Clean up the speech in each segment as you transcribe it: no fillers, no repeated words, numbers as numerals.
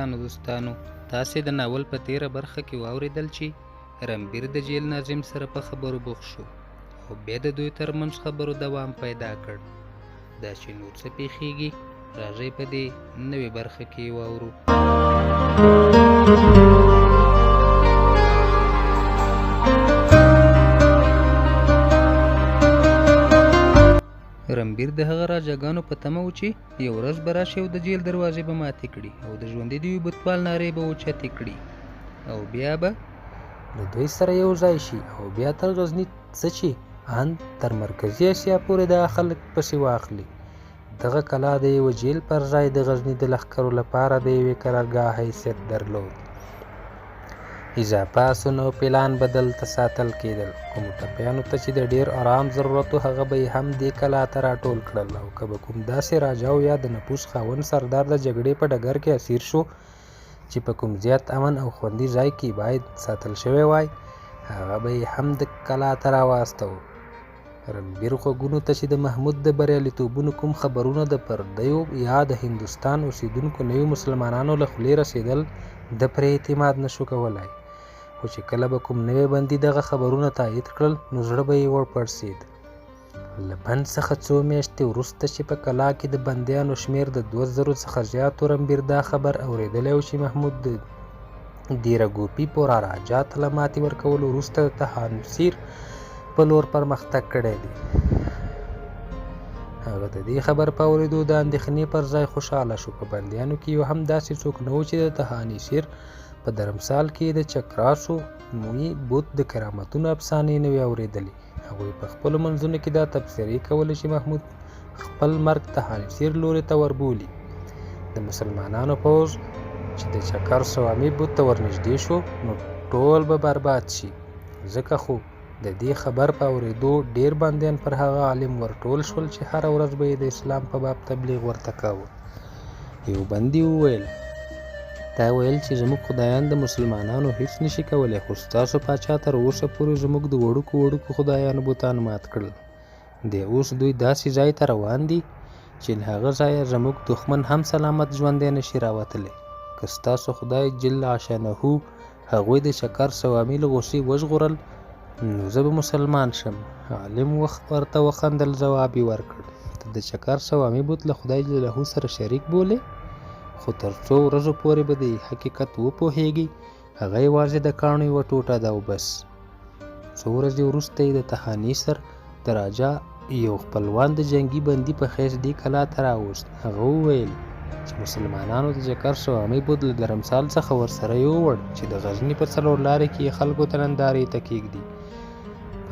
ګرانو دوستانو، تاسې د ناول په تېره برخه کې واورېدل چې رنبیر د جیل ناظم سره په خبرو بوخت شو او بیا د دوی ترمنځ خبرو دوام پیدا کړ. دا چې نور څه پیښیږي راځئ په دې نوې برخه کې واورو. رنبیر د هغه راجاګانو په تمه و چې یو ورځ به راشي او د جیل دروازې به ماتې کړي او د ژوندي د بتپال نارې به اوچتې کړي او بیا به د دوی سره یو ځای شي او بیا تر غزني څه چې ان تر مرکزي اسیا پورې دا خلک پسې واخلي. دغه کلا د یوه جیل پر ځای د غزني د لښکرو لپاره د یوې قرارګاه حیثیت درلود. اضافه آسونه او پیلان به دلته ساتل کېدل. کومو ټپیانو ته چې د ډېر آرام ضرورت و هغه به یې هم دې کلا ته راټول کړل، او که به کوم داسې راجا او یا د نفوس خاوند سردار د جګړې په ډګر کې اسیر شو چې په کوم زیات امن او خوندي ځای کې باید ساتل شوی وای، هغه به یې هم د کلا ته راواستوه. رنبیر غوږونو ته چې د محمود د بریالیتوبونو کوم خبرونه د پردیو یا د هندوستان اوسېدونکو نویو مسلمانانو له خولې رسېدل، د پرې اعتماد نشو کولی. خو چې کله به کوم نوی بندي دغه خبرونه تایید کړل نو زړه به یې ورپړسېد. له بند څخه څو میاشتې وروسته چې په کلا کې د بندیانو شمېر د 2000 څخه زیات و، رنبیر دا خبر اورېدلی و چې محمود د دیره ګوپي پورا راجا ته له ماتې ورکولو وروسته د تهانسیر په لور پرمختګ کړی دی. هغه د دې خبر په اورېدو د اندېښنې پر ځای خوشحاله شو. په بندیانو کې یو هم داسې څوک نه و چې د تهانسیر په درمسال کې د چکراسو موی بوت د کرامتونو افسانې نه وي اورېدلې. هغوی په خپلو منځونو کې دا تبصرې کولې چې محمود خپل مرګ تهانسیر لوري ته وربولي. د مسلمانانو پوځ چې د چکر سوامي بوت ته ورنږدې شو نو ټول به برباد شي. ځکه خو د دې خبر په اورېدو ډېر بندیان پر هغه عالم ورټول شول چې هره ورځ به یې د اسلام په باب تبلیغ ورته کاوه. یو بندي وویل، تا ویل چې زموږ خدایان د مسلمانانو هیڅ نشي کولی، خو ستاسو پاچا تر اوسه پورې زموږ د وړوکو خدایانو بوتان مات کړل. دی اوس دوی داسې ځای ته روان دي چې له هغه ځایه زموږ دښمن هم سلامت ژوندی نشي راوتلی. که ستاسو خدای جل شانهو هغوی د چکر سوامي له غوسې وژغورل نو زه به مسلمان شم. عالم ورته وخندل، ځواب یې ورکړ، ته د چکر سوامي بوت له خدای جل سره شریک بولې، خو تر څو ورځو پورې به د حقیقت وپوهیږي هغه یوازې د کاڼو یوه ټوټه ده او بس. څو ورځې وروسته یې د تهانسیر د راجا یو خپلوان د جنګي بندي په حیث دې کلا ته راوست. هغه وویل چې مسلمانانو د چکر سوامي بوت له درمسال څخه ورسره یووړ چې د غزني په څلور لارې کې خلکو ته نندارې ته کېږدي.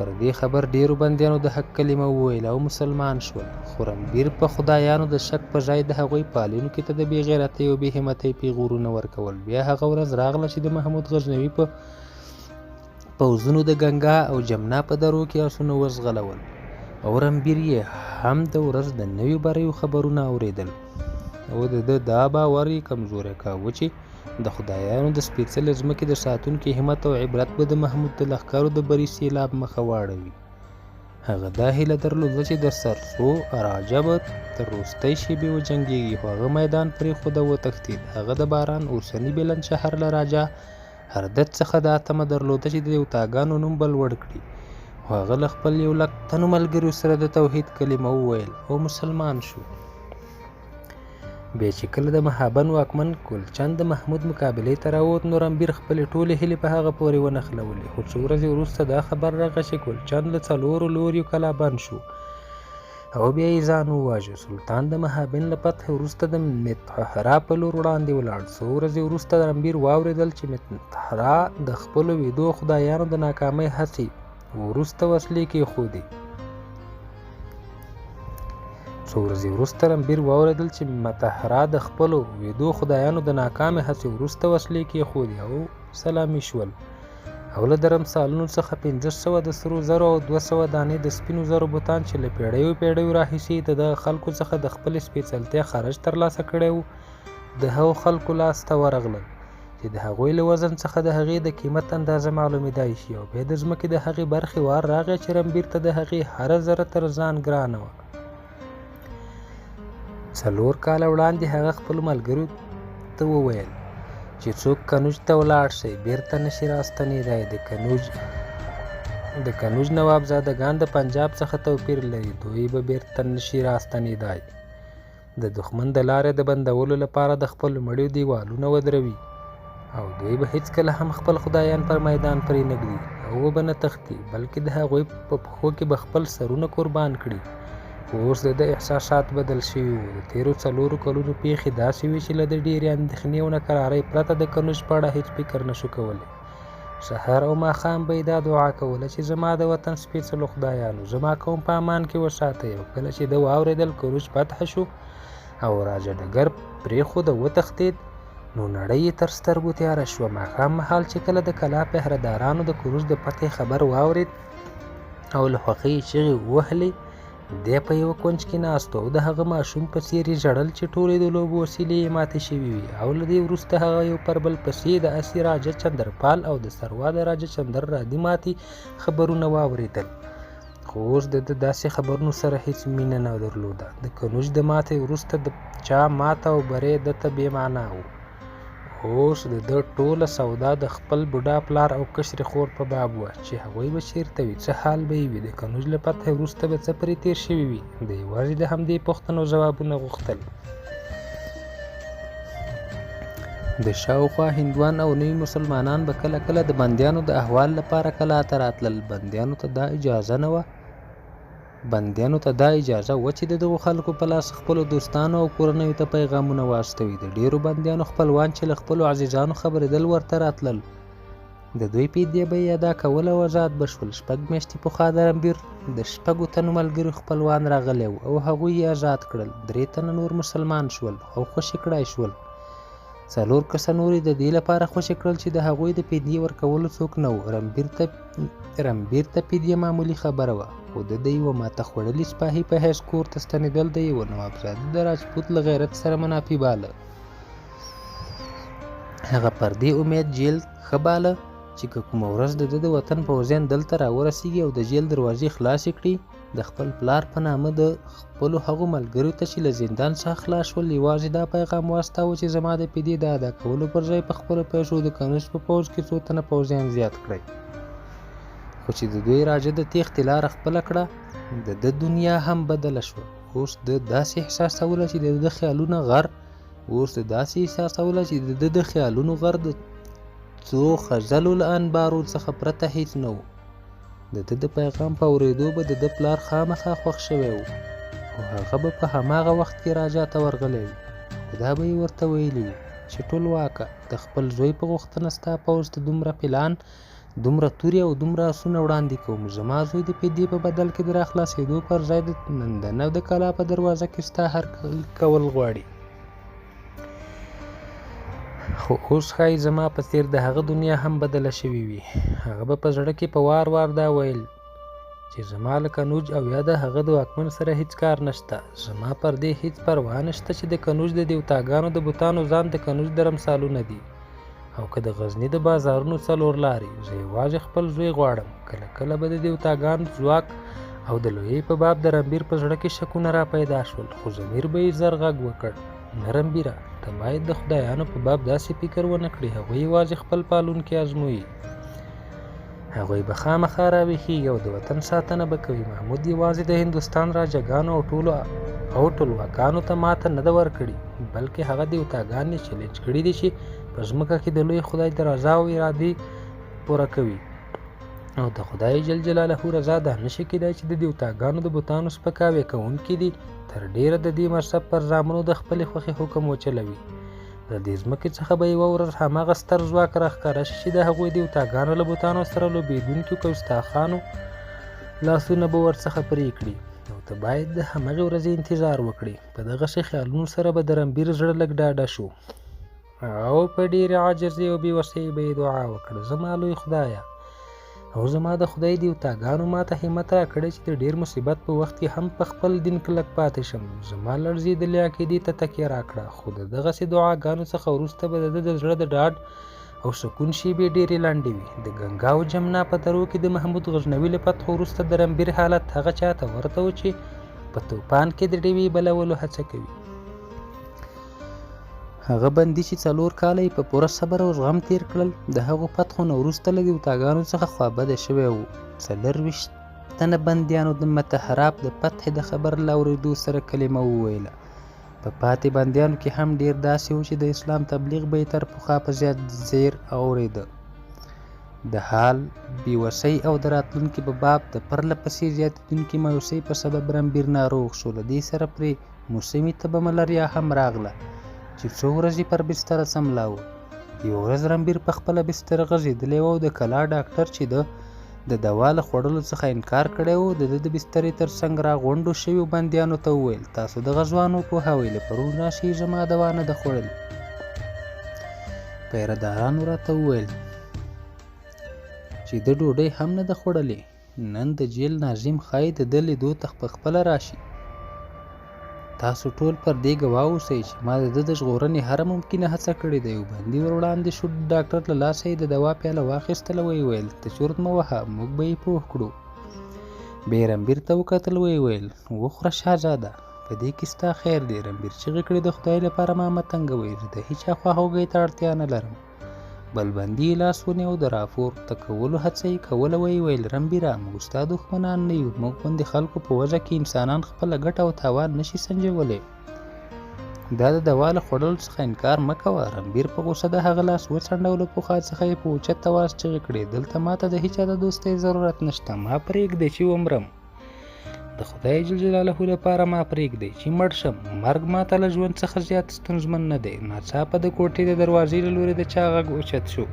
پر دې خبر ډېرو بندیانو د حق کلمه وویل او مسلمان شول. خو رنبیر په خدایانو د شک په ځای د هغوی پالونکو ته د بې غیرتۍ او بې همتۍ پیغورونه ورکول. بیا هغه ورځ راغله چې د محمود غزنوي په پوځونو د ګنګا او جمنا په درو کې آسونه وزغلول او رنبیر یې هم د ورځ د نویو بریو خبرونه اورېدل او د ده دا باور یې کمزوری کاوه چې د خدایانو د سپېڅلې ځمکې د ساتونکي همت او عبرت به د محمود د لښکرو د بري سیلاب مخه واړوي. هغه دا هیله درلوده چې د سرسو راجا به تر وروستۍ شېبې وجنګېږي، خو هغه میدان پرېښوده وتښتېد. هغه د باران اوسني بلند شهر له راجا هردت څخه دا تمه درلوده چې د یوتاګانو نوم به لوړ کړي، خو هغه له خپل 100,000 تنو ملګرو سره د توحید کلمه وویل او مسلمان شو. بیا چې کله د مهابن واکمن ګلچند د محمود مقابلې ته راووت نو رنبیر خپلې ټولې هیلې په هغه پورې ونښلولې. خو څو ورځې وروسته دا خبر راغی چې ګلچند له 4 لوریو کلا بند شو او بیا یې ځان وواژه. سلطان د مهابن له فتح وروسته د مطهره په لور وړاندې ولاړ. څو ورځې وروسته رنبیر واورېدل چې مطهره د خپلو ویدو خدایانو د ناکامۍ هڅې وروسته وسلې کېښودې. څو ورځې وروسته رنبیر واورېدل چې مطهره د خپلو ویدو خدایانو د ناکامې هڅې وروسته وسلې کېښودې او سلامي شول، او له درمسالونو څخه 500 د سرو زرو او 200 دانې د سپینو زرو بوتان چې له پیړیو راهیسې د دغه خلکو څخه د خپلې سپېڅلتیا خرج ترلاسه کړی و د هغو خلکو لاس ته ورغلل چې د هغوی له وزن څخه د هغې د قیمت اندازه معلومېدای شي. او بیا د ځمکې د هغې برخې وار راغی چې رنبیر ته د هغې هره ذره تر ځان ګرانه وه. 4 کاله وړاندې هغه خپلو ملګرو ته وویل چې څوک کنوج ته ولاړ شي بیرته نشي راستنېدای. د کنوج نوابزادګان د پنجاب څخه توپیر لري، دوی به بیرته نشي راستنېدای. د دښمن د لارې د بندولو لپاره د خپلو مړیو دیوالونه ودروي او دوی به هیڅکله هم خپل خدایان پر میدان پرې نږدي او به نه تښتي، بلکې د هغوی په پښو کې به خپل سرونه قربان کړي. اوس د ده احساسات بدل شوي وو. د تېرو 4 کلونو پیښې داسې وې چې له د ډېرې اندېښنې او ناکرارۍ پرته د کنوج په اړه هېڅ فکر نشو کولی. سهار او ماښام به یې دا دعا کوله چې زما د وطن سپېڅلو خدایانو زما قوم په امان کې وساتئ. او کله چې ده واورېدل کنوج فتح شو او راجه ډګر پرېښود او وتښتېد، نو نړۍ یې تر سترګو تیاره شوه. ماښام مهال چې کله د کلا پهرهدارانو د کنوج د فتحې خبر واورېد او له خوښۍ یې چغې ووهلې، دی په یوه کونج کې ناست او د هغه ماشوم په څېر یې ژړل چې ټولې د لوبو وسیلې یې ماتې شوې وي. او له دې وروسته هغه یو پر بل پسې د اسي راجه چندرپال او د سروا د راجه چندر رادي ماتې خبرونه واورېدل. خو اوس د ده داسې خبرونو سره هېڅ مینه نه درلوده. د کنوج د ماتې وروسته د چا ماته او بری ده ته بې معنا و. اوس د ده ټوله سودا د خپل بوډا پلار او کشرې خور په باب وه چې هغوی به چېرته وي، څه حال به یې وي، د کنوج له فتحې وروسته به څه پرې تېر شوي وي. د یوازې د همدې پوښتنو ځوابونه غوښتل. د شاوخوا هندوان او نوي مسلمانان به کله کله د بندیانو د احوال لپاره کلا ته راتلل. بندیانو ته دا اجازه وه چې د دغو خلکو په لاس خپلو دوستانو او کورنیو ته پیغامونه واستوي. د ډېرو بندیانو خپلوان چې له خپلو عزیزانو خبرېدل ورته راتلل، د دوی پیدې به یې ادا کول او آزاد به شول. 6 میاشتې پخوا د رنبیر د 6 تنو ملګرو خپلوان راغلی و او هغوی یې آزاد کړل. 3 تنه نور مسلمان شول او خوشي کړای شول. 4 کسه نور د دې لپاره خوشي کړل چې د هغوی د پیدې ورکولو څوک نه و. رنبیر ته پیدې معمولي خبره وه، خو د ده یوه ماته خوړلي سپاهي په حیث کور ته ستنېدل د یوه نوابزاده د راجپوت له غیرت سره منافي باله. هغه پر دې امید جیل ښه باله چې که کومه ورځ د ده د وطن پوځیان دلته راورسېږي او د جیل دروازې خلاصې کړي، د خپل پلار په نامه د خپلو هغو ملګرو ته چې له زندان څخه خلاص شول یوازې دا پیغام واستاوه چې زما د پیدې د ادا کولو پر ځای په خپلو پیسو د کنوج په پوځ کې 2 تنه پوځیان زیات کړئ. خو چې د دوی راجه د تېښتې لاره خپله کړه، د ده دنیا هم بدله شوه. اوس د داسې احساسوله چې د ده خیالونو غر د څو خزلو له انبارو څخه پرته هیڅ نه و. د ده د پیغام په اورېدو به د ده پلار خامخا خوښ شوی و او هغه به په هماغه وخت کې راجا ته ورغلی و. خو دا به یې ورته ویلي وي چې ټولواکه د خپل زوی په غوښتنه ستا پوځ ته دومره پیلان، دومره تورې او دومره آسونه وړاندې کوم. زما زوی د پیدې په بدل کې د راخلاصېدو پر ځای د نندنه د کلا په دروازه کې ستا هر کول غواړي. خو اوس ښایي زما په څېر د هغه دنیا هم بدله شوې وي. هغه به په زړه کې په وار وار دا ویل چې زما له کنوج او یا د هغه د واکمن سره هیڅ کار نشته. زما پر دې هیڅ پروا نشته چې د کنوج د دیوتاګانو د بوتانو ځان د کنوج درمسالونه دي او که د غزني د بازارونو 4 لارې. زه یوازې خپل زوی غواړم. کله کله به د دیوتاګانو ځواک او د لویۍ په باب د رنبیر په زړه کې شکونه را پیدا شول. خو ضمیر به یې زر غږ وکړ، نه رنبیره، ته باید د خدایانو په باب داسې فکر ونه کړې. هغوی یوازې خپل پالونکي ازمويي. هغوی به خامخا راویښېږي او د وطن ساتنه به کوي. محمود یوازې د هندوستان راجګانو او ټولواکانو ته ماته نه ده ورکړې، بلکې هغه دیوتاګان یې چیلنج کړي دي چې په ځمکه کې د لوی خدای د رضا او ارادې پوره کوي. او د خدای جل جلاله رضا دا نشي کېدای چې د دیوتاګانو د بوتانو سپکاوی کوونکي دي تر ډیره د دې مذهب پر زامنو د خپلې خوښې حکم وچلوي. د دې ځمکې څخه به یوه ورځ هماغه ستر ځواک راښکاره شي چې د هغوی دیوتاګانو له بوتانو سره لوبېدونکو ګوستاخانو لاسونه به ورڅخه پرې کړي. او ته باید د همغې ورځې انتظار وکړې. په دغسې خیالونو سره به د رنبیر زړه لږ ډاډه شو او په ډېرې عاجزۍ او بېوسۍ به یې دعا وکړه: زما لوی خدایه او زما د خدای دیوتاګانو ما ته همت راکړی چې د ډېر مصیبت په وخت کې هم په خپل دین کلک پاتې شم. زما لړزېدلې عقیدې ته تکیه راکړه. خو د دغسې دعاګانو څخه وروسته به د ده د زړه د ډاډ او سکون شېبې ډېرې لنډې وي. د ګنګا او جمنا په درو کې د محمود غزنوي له فتح وروسته د رنبیر حالت هغه چا ته ورته و چې په توپان کې د ډیوې بلولو هڅه کوي. هغه بندي چې 4 کاله یې په پوره صبر او زغم تیر کړل، د هغو فتحو نه وروسته له دیوتاګانو څخه خوابده شوی و. 24 تنه بندیانو د متحراب د فتح د خبر له اورېدو سره کلمه وویله. په پاتې بندیانو کې هم ډېر داسې و چې د اسلام تبلیغ به یې تر پخوا په زیات زیر اورېده. د حال بېوسۍ او د راتلونکي په باب د پرله پسې زیاتېدونکې مایوسۍ په سبب رنبیر ناروغ شو. له دې سره پرې موسمي تبه ملاریا هم راغله چې څو ورځې پر بستره څملاوه. یوه ورځ رنبیر په خپله بستره غځېدلی و او د کلا ډاکټر چې د دوا له خوړلو څخه انکار کړی و، د ده د بسترې تر څنګ را غونډو شویو بندیانو ته وویل: تاسو دغه ځوان وپوهوئ، له پرون راشئ، زما دوا نه ده خوړلې. پیره راته وویل چې د ډوډۍ هم نه ده خوړلې. نن د جیل ناظم ښایي د ده لیدو ته پخپله راشي. تاسو ټول پر دې ګواه اوسئ چې ما د ده د ژغورنې هره ممکنه هڅه کړې ده. یو بندي ور وړاندې شو، د ډاکټر له لاسه یې د دوا پیاله واخیستله. ویې ویل: ته چورت مه وهه، موږ به یې پوه کړو. بیا یې رنبیر ته وکتل، ویې ویل: وخوره شهزاده، په دې کې ستا خیر دی. رنبیر چغې کړې: د خدای لپاره ما مه تنګوئ، زه د هېچا خواخوږۍ ته اړتیا نه لرم. بل بندي یې لاس ونیو، د راپورته کولو هڅه یې کوله. ویې ویل: رنبیره، موږ ستا دښمنان نه یو. موږ غوندې خلکو په وضع کې انسانان خپله ګټه او تاوان نشي سنجولی. دا د دوا له خوړلو څخه انکار مه کوه. رنبیر په غوسه د هغه لاس وڅنډه. له پخوا څخه یې په اوچت اواز چغې کړې: دلته ماته د هېچا د دوستۍ ضرورت نشته. ما پرېږدئ چې ومرم. د خدای جل جلاله لپاره ما پرېږدئ چې مړ شم. مرګ ماته له ژوند څخه زیات ستونزمن نه دی. ناڅاپه د کوټې د دروازې له لورې د چا غږ اوچت شو.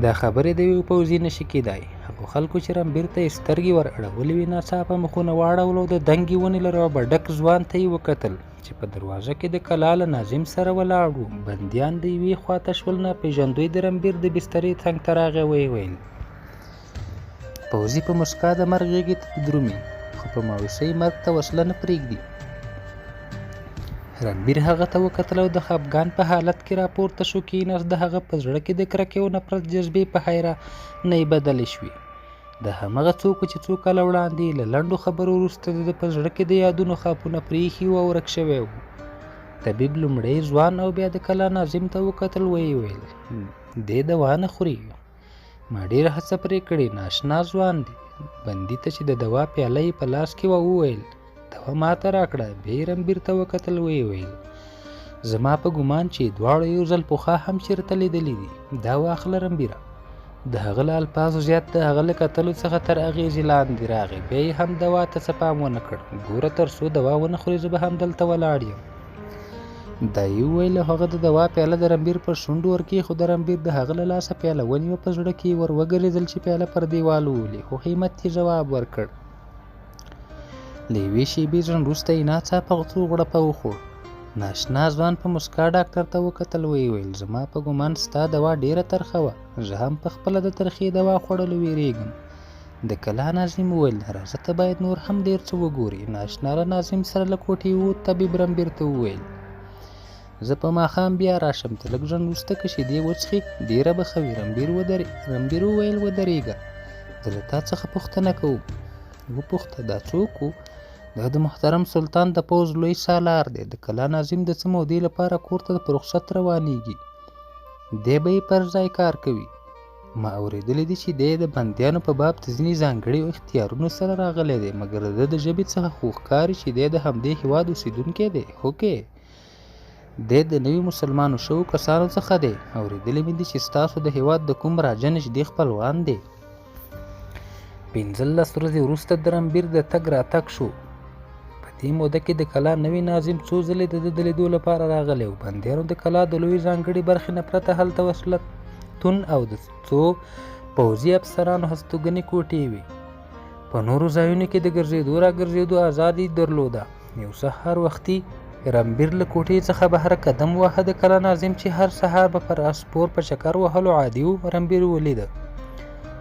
دا خبرې د یوه پوځي نشي کېدای. هغو خلکو چې رنبیر ته یې سترګې ور اړولې وې ناڅاپه مخونه واړول او د دنګې ونې له رعبه ډک ځوان ته یې وکتل چې په دروازه کې د کلا له ناظم سره ولاړ و. بندیان د یوې خواته شول. ناپېژندوی د رنبیر د بسترې څنګ ته راغی. ویې ویل: پوځي په مسکا د مرګ غېږې ته درومي، خو په مایوسۍ مرګ ته وسله نه پرېږدي. رنبیر هغه ته وکتل او د خفګان په حالت کې راپورته شو. کېناست. د هغه په زړه کې د کرکې او نفرت جذبې په حیرانۍ بدلې شوې. د همغه څوک چې څو کاله وړاندې له لنډو خبرو وروسته د په زړه کې د یادونو خاپونه پرېښي وو او ورک شوی و. طبیب لومړی ځوان او بیا د کلا ناظم ته وکتل. ویې ویل: دې دوا نه خوري. ما ډېره هڅه پرې کړې. ناشنا ځوان دی. بندي ته چې د دوا پیاله یې په لاس کې وه وویل: دوا ماته راکړه. بیا یې رنبیر ته وکتل. ویې ویل: زما په ګمان چې دواړو یو ځل پخوا هم چېرته لیدلي دي. دا واخله رنبیره. د هغه له الفاظو زیات د هغه له کتلو څخه تر اغېزې لاندې راغی. بیا یې هم دوا ته څه پام ونه کړ. ګوره، تر څو دوا ونه خورې زه به همدلته ولاړ یم. دا یې وویل او هغه د دوا پیاله د رنبیر پر شونډو ورکېښوده. رنبیر د هغه له لاسه پیاله ونیوه. په زړه کې یې ور وګرځېدل چې پیاله پر دیوال وولي، خو همت یې ځواب ورکړ. له یوې شېبې ځنډ وروسته یې ناڅاپه څو غړپه وخوړ. ناشنا ځوان په مسکا ډاکټر ته وکتل. ویې ویل: زما په ګمان ستا دوا ډېره ترخه وه. زه هم په خپله د ترخې دوا خوړلو ویرېږم. د کلا ناظم وویل: راځه، ته باید نور هم ډېر څه وګورې. ناشنا له ناظم سره له کوټې ووت. طبیب رنبیر ته وویل: زه په ماښام بیا راشم. ته لږ ژوند وروسته که شیدې وڅښې ډېره به ښه وي. رنبیر وویل: ودرېږه، زه له تا څخه پوښتنه کوم. وپوښته: دا څوک و؟ دا د محترم سلطان د پوځ لوی سالار دی. د کلا ناظم د څه مودې لپاره کور ته په رخصت روانېږي. دی به یې پر ځای کار کوي. ما اورېدلی دی چې دی د بندیانو په باب د ځینې ځانګړي اختیارونو سره راغلی دی، مګر د ده د ژبې څخه خو ښکاري چې دی د همدې هېواد اوسېدونکی دی. هوکې، دی د نوي مسلمانو شوو کسانو څخه دی. اورېدلی مې دي چې ستاسو د هېواد د کوم راجه نږدې خپلوان دی. 15 ورځې وروسته د رنبیر د تګ راتګ شو. په دې موده کې د کلا نوي ناظم څو ځلې د ده د لیدو لپاره راغلی و. بندیانو د کلا د لویې ځانګړې برخې نه پرته هلته وسلتون او د څو پوځي افسرانو هستوګنې کوټې وې. په نورو ځایونو کې د ګرځېدو راګرځېدو ازادي درلوده. یو سهار وختي رنبیر له کوټې څخه بهر قدم واهه. د کلا ناظم چې هر سهار به پر اسپور په چکر وهلو عادي و، رنبیر ولیده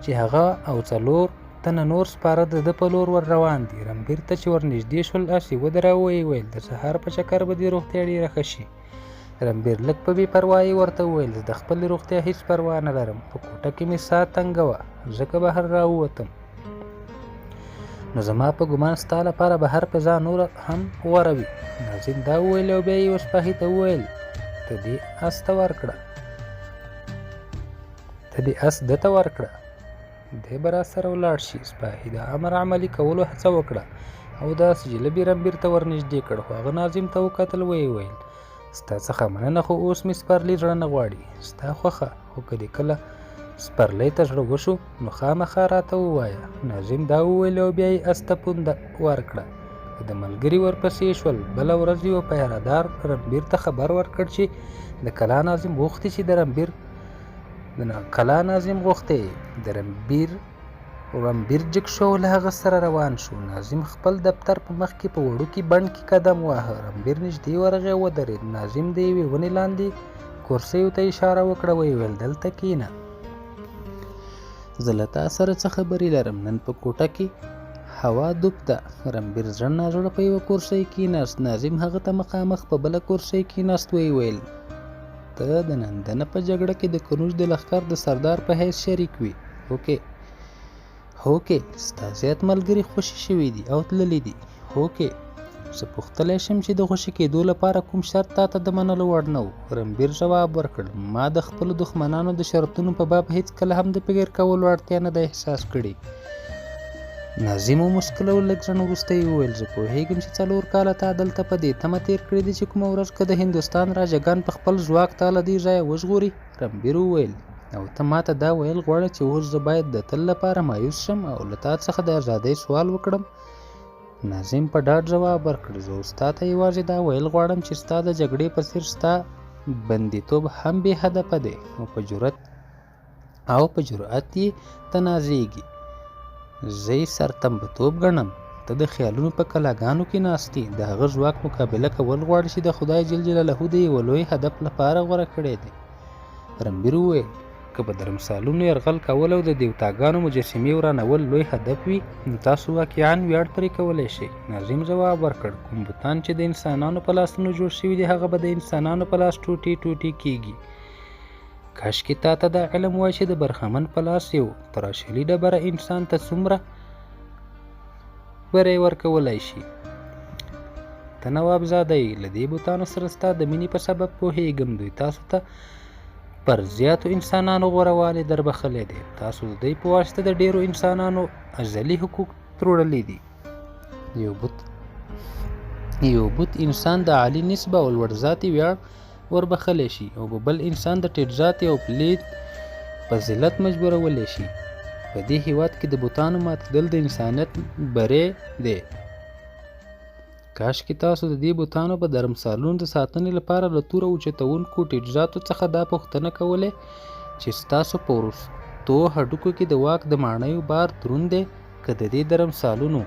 چې هغه او 4 تنه نور سپاره د ده په لور ور روان دي. رنبیر ته چې ور نږدې شول اس یې ودراوه. یې ویل: د سهار په چکر به دې روغتیا ډېره ښه شي. رنبیر لږ په بې پروایۍ ورته وویل: زه د خپلې روغتیا هېڅ پروا نه لرم. په کوټه کې مې ساه تنګه وه، ځکه بهر راووتم. نو زما په ګمان ستا لپاره به هر فضا نور هم غوره وي. ناظم دا وویل او بیا یې سپاهي ته وویل ته دې اس ته ورکړه، ته دې اس ده ته ورکړه، دی به راسره ولاړ شي. سپاهي د امر عملي کولو هڅه وکړه او داسې جلبي رمبیر ته ورنږدې کړ، خو هغه ناظم ته وکتل، ویې ویل ستا څخه مننه، خو اوس مې سپرلي زړه نه غواړي، ستا خوښه، خو که دې کله سپرلی ته زړه وشو نو خامخا راته ووایه. ناظم دا وویل او بیا یې اس ته پونده ورکړه. د ملګري ورپسې شول. بله ورځ یو پیرهدار رمبیر ته خبر ورکړ چې د کلا ناظم غوښتي چې د رمبیر جګ شو او له هغه سره روان شو. ناظم خپل دفتر په مخ کې په وړوکي بڼ کې قدم واهه. رمبیر نږدې ورغی او ودرېد. ناظم د یوې ونې لاندې کرسیو ته اشاره وکړه، ویې ویل دلته کښېنه، زه له تا سره څه خبرې لرم. نن په کوټه کې هوا ډوب ده. رمبیر زړه نازړه په یوه کرسۍ کېناست. ناظم هغه ته مخامخ په بله کرسۍ کېناست، ویې ویل ته د نندنه په جګړه کې د کنوج د لښکر د سردار په حیث شریک وي. هوکې ستا زیات ملګري خوشي شوي دي او تللي دي. هوکې زه پوښتلی شم چې د خوشي کېدو لپاره کوم شرط تا ته د منلو وړ نه و. رمبیر ځواب ورکړ، ما د خپلو دښمنانو د شرطونو په باب هېڅکله هم د فکر کولو اړتیا نه ده احساس کړې. ناظم وموسکل او لږ ځنډ وروسته یې وویل زه پوهېږم چې 4 کاله تا دلته په دې تمه تېر کړي دي چې کومه ورځ که د هندوستان راجګان په خپل ځواک تا له دې ځایه وژغوري. رمبیر وویل او ته ما ته دا ویل غواړې چې اوس زه باید د تل لپاره مایوس شم او له تا څخه د ازادۍ سوال وکړم. ناظم په ډاډ ځواب ورکړ، زه ستا ته یوازې دا ویل غواړم چې ستا د جګړې په څېر ستا بندیتوب هم بې هدفه دی او په جرأت یې ته نازېږي. زه یې سرتمبتوب ګڼم. ته د خیالونو په کلاګانو کې ناست یې، د هغه ځواک مقابله کول غواړي چې د خدای جل جلاله د یوه لوی هدف لپاره غوره کړی دی. رمبیر وویل که په درمسالونو یرغل کول او د دیوتاګانو مجسمې ورانول لوی هدف وي نو تاسو واقعا ویاړ پرې کولی شئ. ناظم ځواب ورکړ، کوم بوتان چې د انسانانو په لاسونو جوړ شوي دي هغه به د انسانانو په لاس ټوټې ټوټې کیږي. کاشکې تا ته دا علم وای چې د برخمن په لاس یو تراشلي ډبره انسان ته څومره بری ورکولی شي. ته نوابزاده یې، له دې بوتانو سره ستا د مینې په سبب پوهېږم دوی تاسو ته پر زیاتو انسانانو غوروالی در بخلی دی. تاسو د دوی په واسطه د ډیرو انسانانو ازلي حقوق تروړلی دي. یو بوت انسان د عالی نسبه او لوړ ذاتي ویاړ وربخلی شي او بل انسان د ټیټ ذاتي او پلید په ذلت مجبورولی شي. په دې هیواد کې د بوتانو ماتېدل د انسانیت بری دی. کاشکې تاسو د دې بوتانو په درمسالونو د ساتنې لپاره له توره اوچتونکو ټیټ ذاتو څخه دا پوښتنه کولی چې ستاسو په وروستو هډوکو کې د واک د ماڼیو بار دروند دی که د دې درمسالونو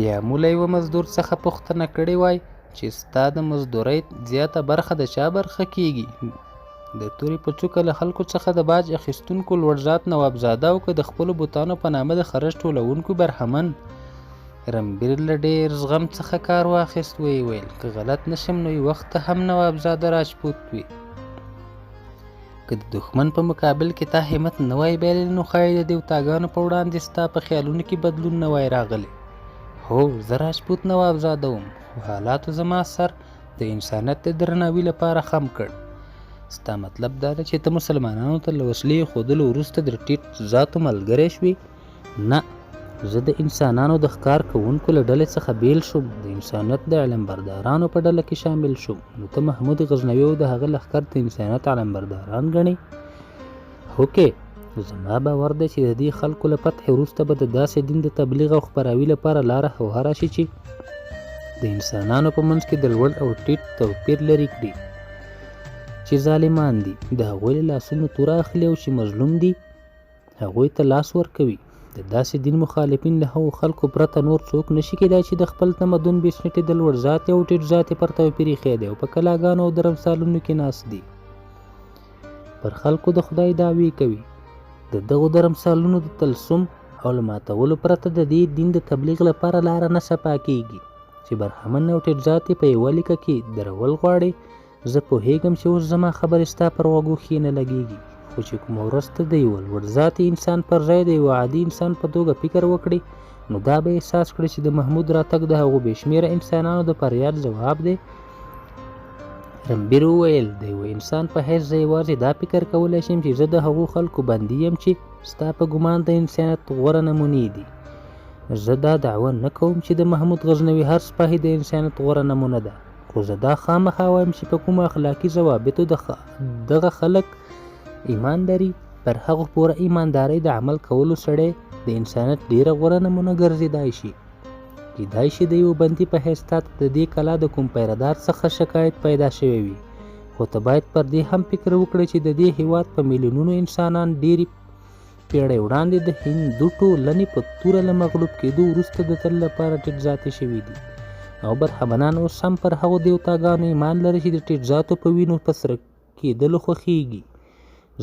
یا موله یوه مزدور څخه پوښتنه کړې وای چې ستا د مزدورۍ زیاته برخه د چا برخه کیږي، د تورې په څوکه له خلکو څخه د باج اخیستونکو لوړ ذات نوابزاده او که د خپلو بوتانو په نامه د خرج ټولونکو برخمن. رمبیر له ډېر زغم څخه کار واخیست، ویې ویل که غلط نشم نو یو وخت هم نوابزاده راجپوت وي. که د دښمن په مقابل کې تا همت نه وای بایللی نو ښایي د دیوتاګانو په وړاندې ستا په خیالونو کې بدلون نه وای راغلی. هو زه راجپوت نوابزاده وم، خو حالاتو زما سر د انسانیت د درناوي لپاره خم کړ. ستا مطلب دا ده چې ته مسلمانانو ته له وسلې ښودلو وروسته د ټیټ ذاتو ملګری شوې؟ نه، زه د انسانانو د ښکار کوونکو له ډلې څخه بیل شوم، د انسانیت د علمبردارانو په ډله کې شامل شوم. نو ته محمود غزنوي او د هغه لښکر د انسانیت علمبرداران ګڼې؟ هوکې، زما باور دی چې د دې خلکو له فتح وروسته به د داسې دین د تبلیغ او خپراوي لپاره لاره هواره شي چې د انسانانو په منځ کې د لوړ او ټیټ توپیر لرې کړي، چې ظالمان دي د هغوی له لاسونو توره اخلي او چې مظلوم دي هغوی ته لاس ورکوي. د داسې دین مخالفین له هغو خلکو پرته نور څوک نشي کېدای چې د خپل تمدن بېسنټې د لوړ ذاتي او ټیټ ذاتي پر توپیر ایښی دی او په کلاګانو او درمسالونو کې ناست دي. پر خلکو د خدای دعوې کوي. د دغو درمسالونو د تلسم او له ماتولو پرته د دې دین د تبلیغ لپاره لاره نه صفا کېږي. چې برهمن او ټیټ ذاتي په یوه لیکه کې درول غواړي، زه پوهېږم چې اوس زما خبرې ستا پر غوږو ښې نه لګېږي، خو چې کومه ورځ ته د یو لوړ ذاتي انسان پر ځای د یو عادي انسان په توګه فکر وکړي، نو دا به احساس کړي چې د محمود راتګ د هغو بې شمېره انسانانو د فریاد ځواب دی. رمبیر وویل د یو انسان په حیث زه یوازې دا فکر کولی شم چې زه د هغو خلکو بندي یم چې ستا په ګمان د انسانیت غوره نمونې دي. زه دا دعوه نه کوم چې د محمود غزنوي هر سپاهي د انسانیت غوره نمونه ده، خو زه دا خامخا وایم چې په کومو اخلاقي ضوابطو دغه خلک ایمان لري، پر هغو پوره ایماندارۍ د عمل کولو سړی د انسانیت ډیره غوره نمونه ګرځېدای شي. کیدای شي د یو بندي په حیث تا ته د دې کلا د کوم پیردار څخه شکایت پیدا شوی وي، خو ته باید پر دې هم فکر وکړې چې د دې هیواد په میلیونونو انسانان ډیرې پیړۍ وړاندې د هندو ټولنې په توره له مغلوب کېدو وروسته د تل لپاره ټیټ ذاتي شوي دي، او برهمنان اوس هم پر هغو دیوتاګانو ایمان لري چې د ټیټ ذاتو په وینو په سره کېدلو خوښیږي.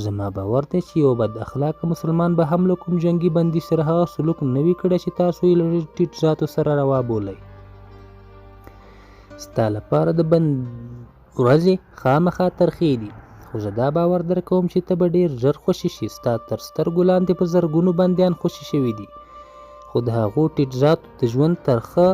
زما باور دی چې یو بد اخلاقه مسلمان به هم له کوم جنګي بندي سره هغه سلوک نه وي کړی چې تاسو یې له ټیټ ذاتو سره روا بولئ. ستا لپاره د بند ورځې خامخا ترخې دي، خو زه دا باور در کوم چې ته به ډېر ژر خوشي شي. ستا تر سترګو لاندې په زرګونو بندیان خوشي شوي دي، خو د هغو ټیټ ذاتو د ژوند ترخه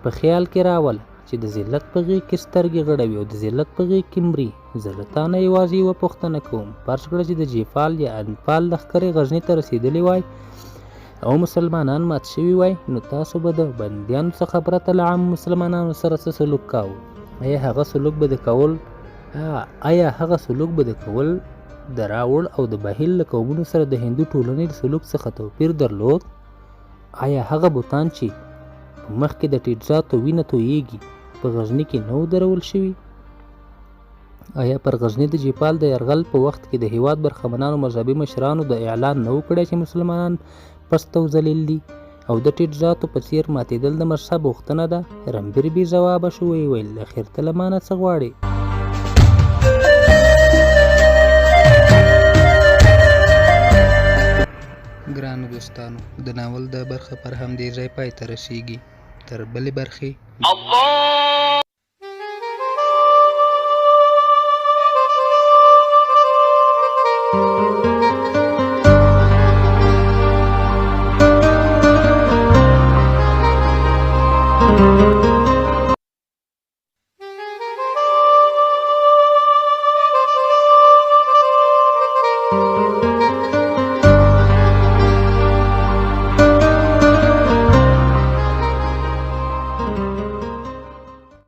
په خیال کې راوله چې د ذلت په غېږ کې سترګې غړوي او د ذلت په غېږ کې مري. زه له تا نه یوازې یوه پوښتنه کوم، فرض کړه چې د جیفال یا انفال لښکرې غزني ته رسېدلی وای او مسلمانان مات شوي وای، نو تاسو به د بندیانو څخه پرته له عام مسلمانانو سره څه سلوک کاوه؟ آیا هغه سلوک به د کول د راوړ او د بهیل له قومونو سره د هندو ټولنې د سلوک څخه توپیر درلود؟ آیا هغه بوتان چې په مخ کې د ټیټ ذاتو وینه تویېږي په غزني کې نه و درول شوي؟ آیا پر غزني د جیپال د یرغل په وخت کې د هیواد برخمنانو مذهبي مشرانو د اعلان نه و کړی چې مسلمانان پست او ذلیل دي او د ټیټ ذاتو په څیر ماتېدل د مذهب غوښتنه ده؟ رمبیر بې ځوابه شو، ویل اخر ته له مانه څه غواړې؟ ګرانو دوستانو، د ناول دا برخه پر همدې ځای پای ته رسیږي. تر بلې برخې